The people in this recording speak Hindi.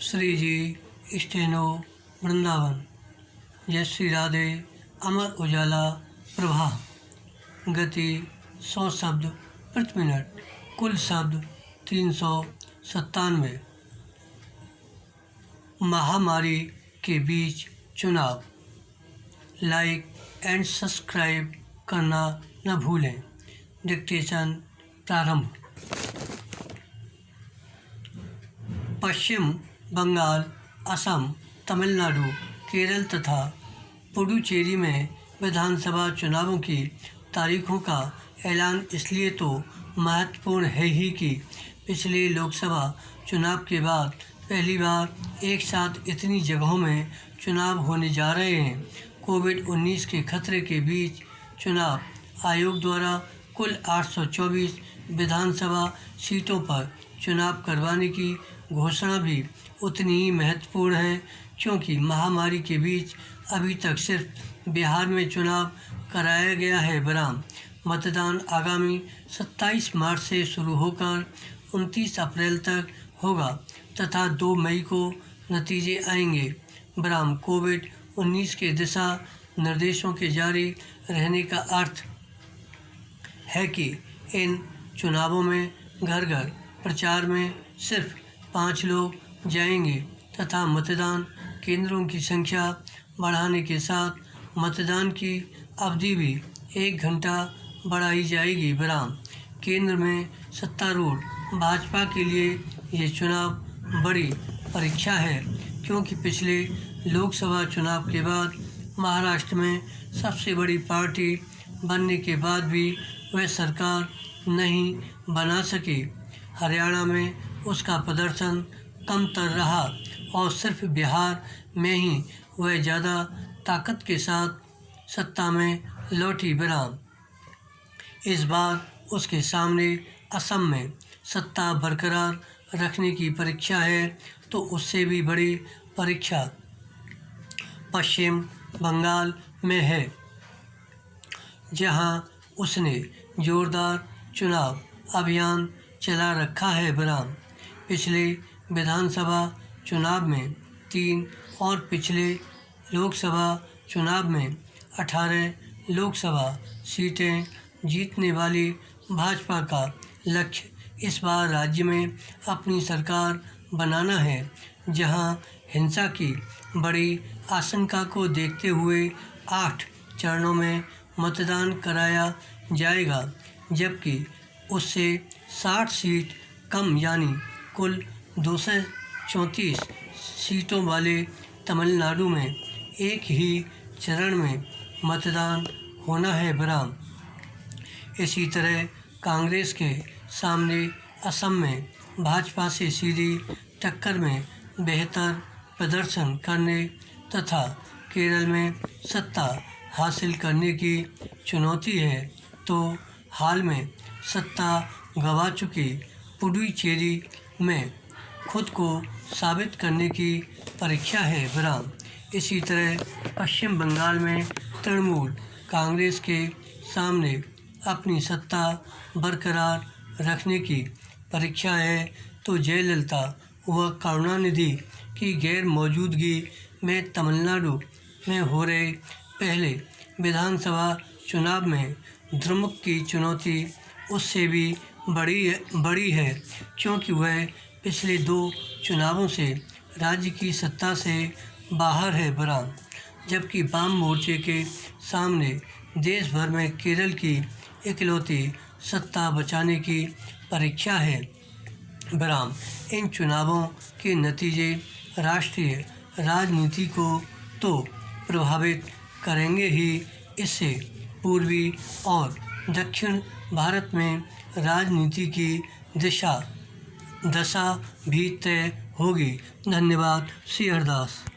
श्री जी स्टेनो वृंदावन। जय श्री राधे। अमर उजाला प्रवाह। गति 100 शब्द प्रति मिनट। कुल शब्द 397। महामारी के बीच चुनाव। लाइक एंड सब्सक्राइब करना न भूलें। डिक्टेशन प्रारंभ। पश्चिम बंगाल, असम, तमिलनाडु, केरल तथा पुडुचेरी में विधानसभा चुनावों की तारीखों का ऐलान इसलिए तो महत्वपूर्ण है ही कि पिछले लोकसभा चुनाव के बाद पहली बार एक साथ इतनी जगहों में चुनाव होने जा रहे हैं। कोविड-19 के खतरे के बीच चुनाव आयोग द्वारा कुल 824 विधानसभा सीटों पर चुनाव करवाने की घोषणा भी उतनी ही महत्वपूर्ण है, क्योंकि महामारी के बीच अभी तक सिर्फ बिहार में चुनाव कराया गया है। मतदान आगामी 27 मार्च से शुरू होकर 29 अप्रैल तक होगा तथा 2 मई को नतीजे आएंगे। कोविड-19 के दिशा निर्देशों के जारी रहने का अर्थ है कि इन चुनावों में घर घर प्रचार में सिर्फ 5 लोग जाएंगे तथा मतदान केंद्रों की संख्या बढ़ाने के साथ मतदान की अवधि भी 1 घंटा बढ़ाई जाएगी। केंद्र में सत्तारूढ़ भाजपा के लिए ये चुनाव बड़ी परीक्षा है, क्योंकि पिछले लोकसभा चुनाव के बाद महाराष्ट्र में सबसे बड़ी पार्टी बनने के बाद भी वह सरकार नहीं बना सकी। हरियाणा में उसका प्रदर्शन कमतर रहा और सिर्फ बिहार में ही वह ज़्यादा ताकत के साथ सत्ता में लौटी। इस बार उसके सामने असम में सत्ता बरकरार रखने की परीक्षा है, तो उससे भी बड़ी परीक्षा पश्चिम बंगाल में है, जहां उसने जोरदार चुनाव अभियान चला रखा है। पिछले विधानसभा चुनाव में 3 और पिछले लोकसभा चुनाव में 18 लोकसभा सीटें जीतने वाली भाजपा का लक्ष्य इस बार राज्य में अपनी सरकार बनाना है, जहां हिंसा की बड़ी आशंका को देखते हुए 8 चरणों में मतदान कराया जाएगा, जबकि उससे 60 सीट कम यानी कुल 234 सीटों वाले तमिलनाडु में एक ही चरण में मतदान होना है। इसी तरह कांग्रेस के सामने असम में भाजपा से सीधी टक्कर में बेहतर प्रदर्शन करने तथा केरल में सत्ता हासिल करने की चुनौती है, तो हाल में सत्ता गंवा चुकी पुडुचेरी में खुद को साबित करने की परीक्षा है। इसी तरह पश्चिम बंगाल में तृणमूल कांग्रेस के सामने अपनी सत्ता बरकरार रखने की परीक्षा है, तो जयललिता व करुणानिधि की गैर मौजूदगी में तमिलनाडु में हो रहे पहले विधानसभा चुनाव में द्रमुक की चुनौती उससे भी बड़ी है, क्योंकि वह पिछले 2 चुनावों से राज्य की सत्ता से बाहर है। जबकि वाम मोर्चे के सामने देश भर में केरल की इकलौती सत्ता बचाने की परीक्षा है। इन चुनावों के नतीजे राष्ट्रीय राजनीति को तो प्रभावित करेंगे ही, इससे पूर्वी और दक्षिण भारत में राजनीति की दशा भी तय होगी। धन्यवाद। श्री हरदास।